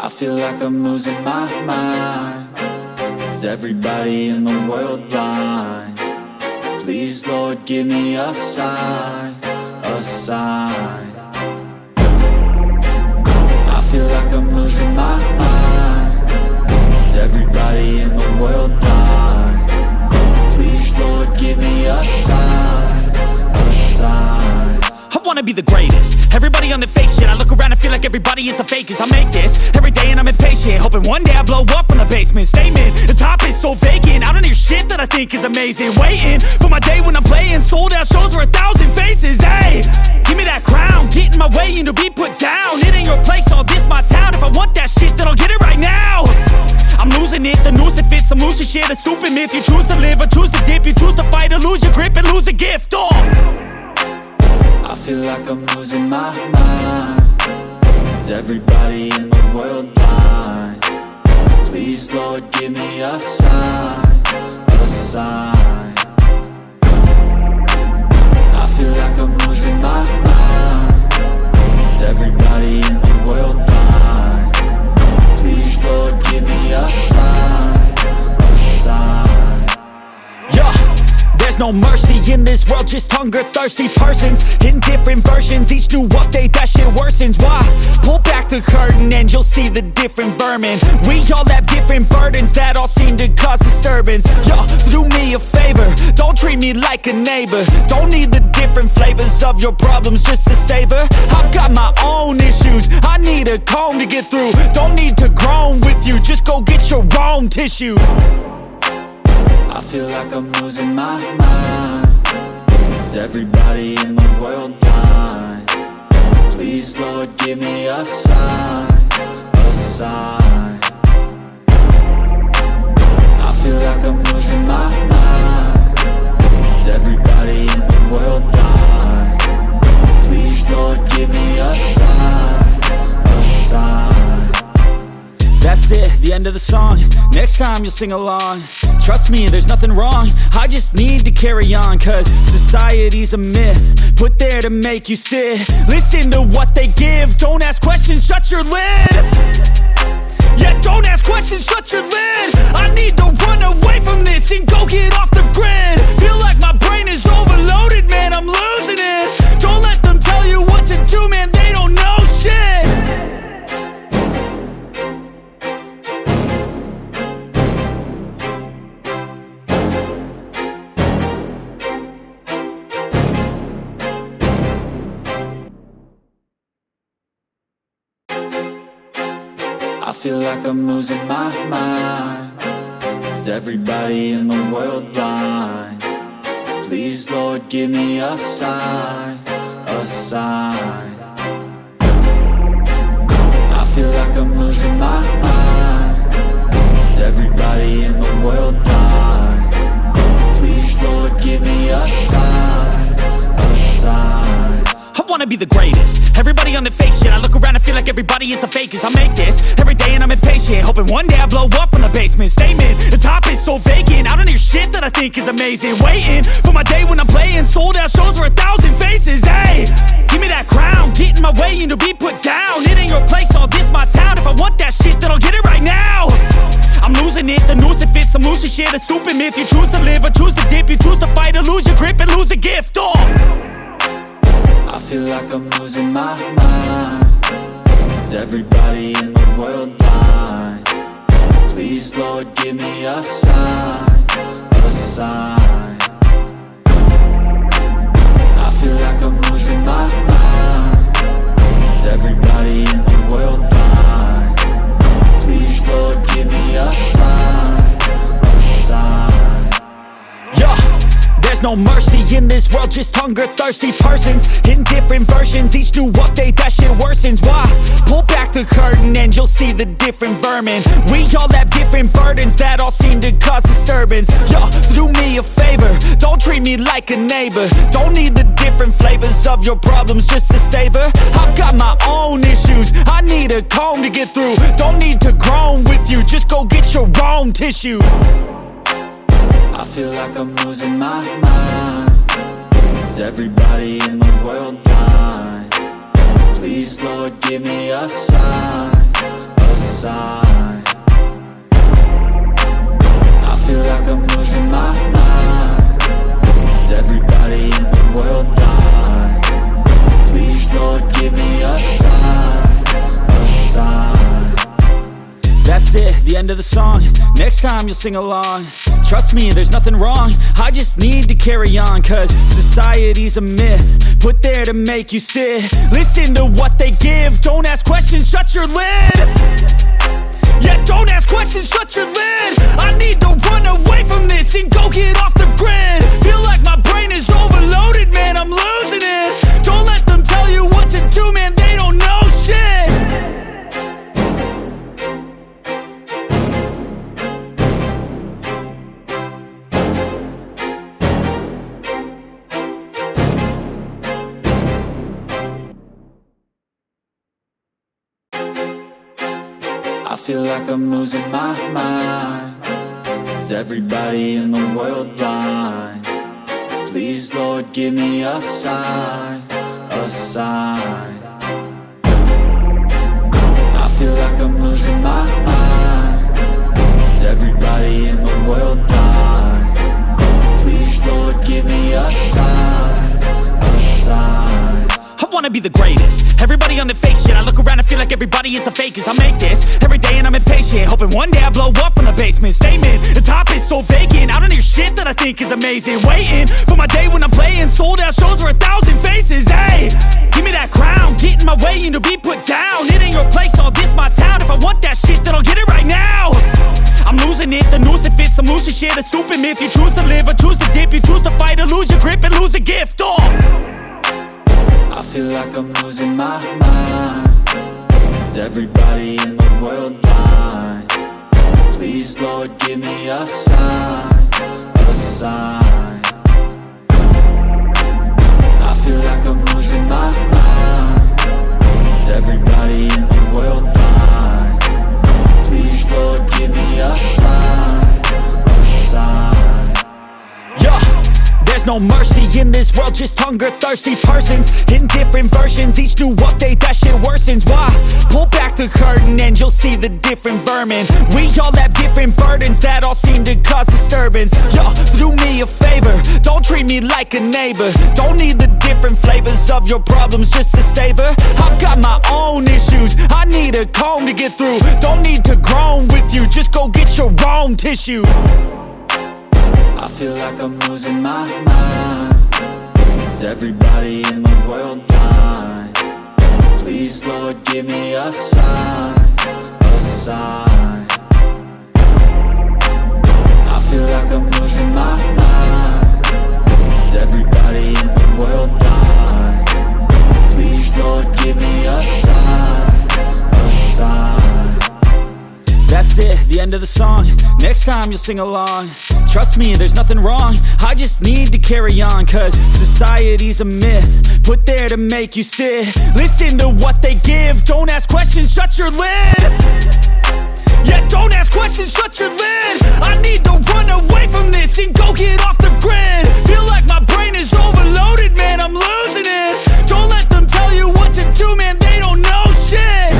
I feel like I'm losing my mind. Is everybody in the world blind? Please, Lord, give me a sign, a sign. I feel like I'm losing my mind. Is everybody in the world blind? Please, Lord, give me a sign, a sign. I wanna be the greatest. Everybody on the fake shit. I look around and feel like everybody is the fakest. I make this every day and I'm impatient, hoping one day I blow up from the basement. Statement, the top is so vacant. I don't hear shit that I think is amazing. Waiting for my day when I'm playing sold out shows for 1,000 faces. Hey, give me that crown, get in my way and to be put down. It ain't your place, all this my town. If I want that shit, then I'll get it right now. I'm losing it, the noose it fits. I'm losing shit, a stupid myth. You choose to live or choose to dip. You choose to fight or lose your grip and lose a gift. I feel like I'm losing my mind. Is everybody in the world blind? Please, Lord, give me a sign, a sign. I feel like I'm losing my mind. Is everybody in the world blind? Please, Lord, give me a sign, a sign. Yeah. There's no mercy in this world, just hunger-thirsty persons in different versions. Each new update, that shit worsens. Why? Pull back the curtain and you'll see the different vermin. We all have different burdens that all seem to cause disturbance. Yo, so do me a favor, don't treat me like a neighbor. Don't need the different flavors of your problems just to savor. I've got my own issues, I need a comb to get through. Don't need to groan with you, just go get your own tissue. I feel like I'm losing my mind. Is everybody in the world blind? Please, Lord, give me a sign, a sign. I feel like I'm losing my mind. Is everybody in the world blind? Please, Lord, give me a sign, a sign. That's it, the end of the song. Next time you'll sing along. Trust me, there's nothing wrong. I just need to carry on, cause society's a myth put there to make you sit. Listen to what they give. Don't ask questions, shut your lid. Yeah, don't ask questions, shut your lid. I need to run away from this and go get off the grid. Feel like my brain is overloaded, man, I'm losing it. Don't let them tell you what to do, man, they don't know shit. I feel like I'm losing my mind. Is everybody in the world blind? Please, Lord, give me a sign, a sign. I feel like I'm losing my mind. Is everybody in the world blind? Please, Lord, give me a sign, a sign. I wanna be the greatest. Everybody on the fake shit. I look around and feel like everybody is the fakest. I make this every day and I'm impatient, hoping one day I blow up from the basement. Statement, the top is so vacant. I don't hear shit that I think is amazing. Waiting for my day when I'm playing sold out shows for 1,000 faces. Hey, give me that crown, get in my way and to be put down. It ain't your place, all this my town. If I want that shit, then I'll get it right now. I'm losing it, the noose it fits. I'm losing shit, a stupid myth. You choose to live or choose to dip. You choose to fight or lose your grip and lose a gift. I feel like I'm losing my mind. Is everybody in the world blind? Please, Lord, give me a sign, a sign. I feel like I'm losing my mind. Is everybody in the world blind? Please, Lord, give me a sign, a sign. Yeah. There's no mercy in this world, just hunger-thirsty persons in different versions. Each new update, that shit worsens. Why? Pull back the curtain and you'll see the different vermin. We all have different burdens that all seem to cause disturbance. Yo, so do me a favor, don't treat me like a neighbor. Don't need the different flavors of your problems just to savor. I've got my own issues, I need a comb to get through. Don't need to groan with you, just go get your own tissue. I feel like I'm losing my mind. Is everybody in the world blind? Please, Lord, give me a sign, a a sign. I feel like I'm losing my mind. Is everybody in the world blind? Please, Lord, give me a sign, a sign. That's it, the end of the song. Next time you'll sing along. Trust me, there's nothing wrong. I just need to carry on, cause society's a myth, put there to make you sit. Listen to what they give. Don't ask questions, shut your lid. Yeah, don't ask questions, shut your lid. I need to run away from this and go get off the grid. Feel like my brain is overloaded, man, I'm losing it. Don't let them tell you what to do, man, they don't know shit. I feel like I'm losing my mind. Is everybody in the world blind? Please, Lord, give me a sign, a sign. I feel like I'm losing my mind. Is everybody in the world blind? Please, Lord, give me a sign, a sign. I wanna be the greatest. Everybody on the fake shit. I look around and feel like everybody is the fakest. I make this every day and I'm impatient, hoping one day I blow up from the basement. Statement, the top is so vacant. I don't hear shit that I think is amazing. Waiting for my day when I'm playing sold out shows for 1,000 faces. Hey, give me that crown, get in my way and to be put down. It ain't your place, all this my town. If I want that shit, then I'll get it right now. I'm losing it, the noose it fits. I'm losing shit, a stupid myth. You choose to live or choose to dip. You choose to fight or lose your grip and lose a gift. I feel like I'm losing my mind. Is everybody in the world blind? Please, Lord, give me a sign, a sign. I feel like I'm losing my mind. Is everybody in the world blind? Please, Lord, give me a sign, a sign. Yeah. There's no mercy in this world, just hunger-thirsty persons in different versions. Each new update, that shit worsens. Why? Pull back the curtain and you'll see the different vermin. We all have different burdens that all seem to cause disturbance. Yo, so do me a favor, don't treat me like a neighbor. Don't need the different flavors of your problems just to savor. I've got my own issues, I need a comb to get through. Don't need to groan with you, just go get your own tissue. I feel like I'm losing my mind. Is everybody in the world blind? Please, Lord, give me a sign, a sign. I feel like I'm losing my mind. Is everybody in the world blind? Please, Lord, give me a sign, a sign. That's it, the end of the song. Next time you'll sing along. Trust me, there's nothing wrong. I just need to carry on, cause society's a myth, put there to make you sit. Listen to what they give. Don't ask questions, shut your lid. Yeah, don't ask questions, shut your lid. I need to run away from this and go get off the grid. Feel like my brain is overloaded, man, I'm losing it. Don't let them tell you what to do, man, they don't know shit.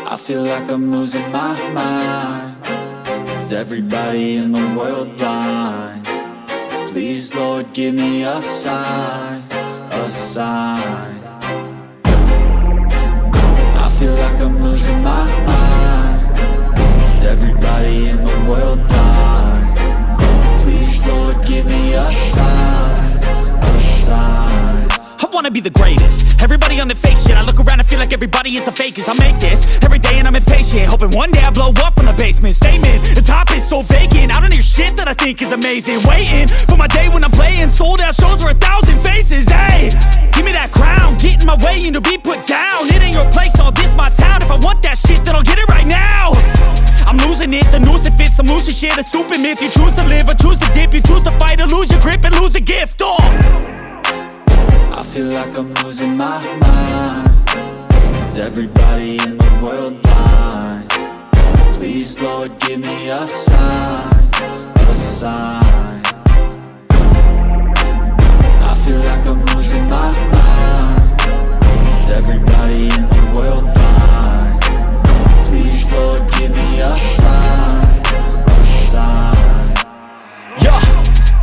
I feel like I'm losing my mind. Is everybody in the world blind? Please, Lord, give me a sign, a sign. I feel like I'm losing my mind. Is everybody in the world blind? Please, Lord, give me a sign, a sign. I wanna be the greatest. Everybody on the fake shit. I look around and feel like everybody is the fakest. I make this every day and I'm impatient, hoping one day I blow up from the basement. Statement, the top is so vacant. I don't hear shit that I think is amazing. Waiting for my day when I'm playing sold out shows for 1,000 faces. Hey, give me that crown, get in my way and to be put down. It ain't your place, all this my town. If I want that shit, then I'll get it right now. I'm losing it, the noose it fits. I'm losing shit, a stupid myth. You choose to live or choose to dip. You choose to fight or lose your grip and lose a gift. I feel like I'm losing my mind. Is everybody in the world blind? Please, Lord, give me a sign, a sign. I feel like I'm losing my mind. Is everybody in the world blind? Please, Lord, give me a sign, a sign. Yeah,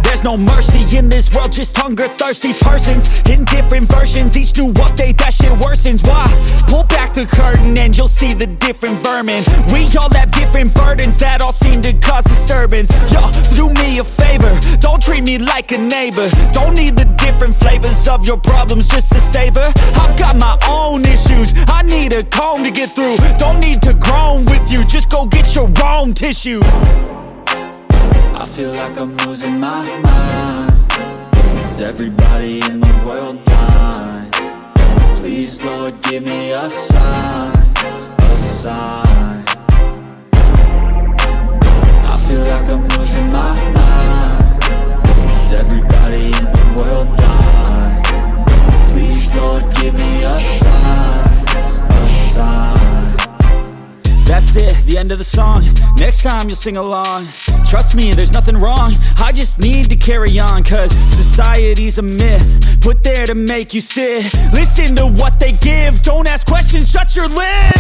there's no mercy in this world, just hunger-thirsty persons in different versions. Each new update, that shit worsens. Why? Pull back the curtain and you'll see the different vermin. We all have different burdens that all seem to cause disturbance. Yo, so do me a favor, don't treat me like a neighbor. Don't need the different flavors of your problems just to savor. I've got my own issues, I need a comb to get through. Don't need to groan with you, just go get your own tissue. I feel like I'm losing my mind. Is everybody in the world blind? Please, Lord, give me a sign, a sign. I feel like I'm losing my mind. Is everybody in the world blind? Please, Lord, give me a sign, a sign. That's it, the end of the song. Next time you'll sing along. Trust me, there's nothing wrong, I just need to carry on. Cause society's a myth, put there to make you sit. Listen to what they give, don't ask questions, shut your lid.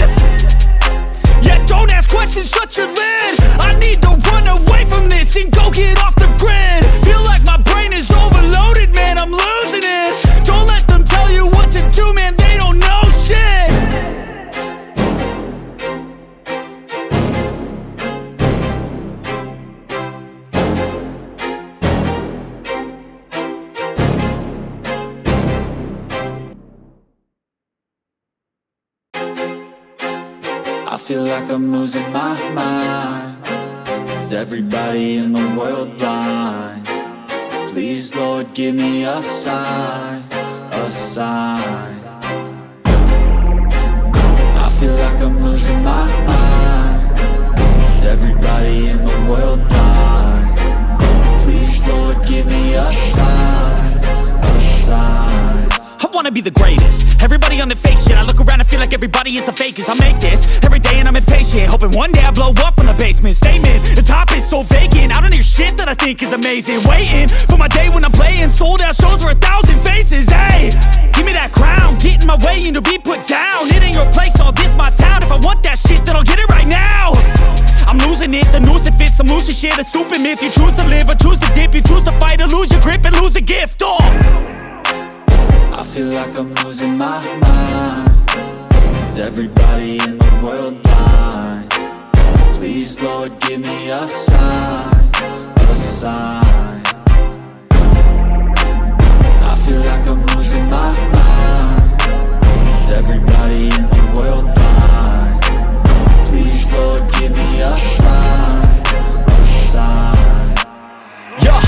Yeah, don't ask questions, shut your lid. I need to run away from this and go get off the grid. Feel like my brain is overloaded, man, I'm losing it. Don't let them tell you what to do, man, they don't know shit. I feel like I'm losing my mind. Is everybody in the world blind? Please, Lord, give me a sign, a sign. I feel like I'm losing my mind. Is everybody in the world blind? Please, Lord, give me a sign, a sign. I wanna be the greatest. Everybody on the fake shit. I look around and feel like everybody is the fakest. I make this every day and I'm impatient, hoping one day I blow up from the basement. Statement, the top is so vacant. I don't hear shit that I think is amazing. Waiting for my day when I'm playing sold out shows for 1,000 faces. Hey, give me that crown, get in my way and to be put down. It ain't your place, all this my town. If I want that shit, then I'll get it right now. I'm losing it, the noose it fits, some losing shit. A stupid myth, you choose to live or choose to dip. You choose to fight or lose your grip and lose a gift. I feel like I'm losing my mind. Is everybody in the world blind? Please, Lord, give me a sign, a sign. I feel like I'm losing my mind. Is everybody in the world blind? Please, Lord, give me a sign, a sign. Yeah,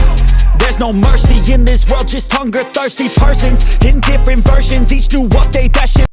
there's no mercy in this world, just hunger-thirsty persons in different versions. Each new update, that shit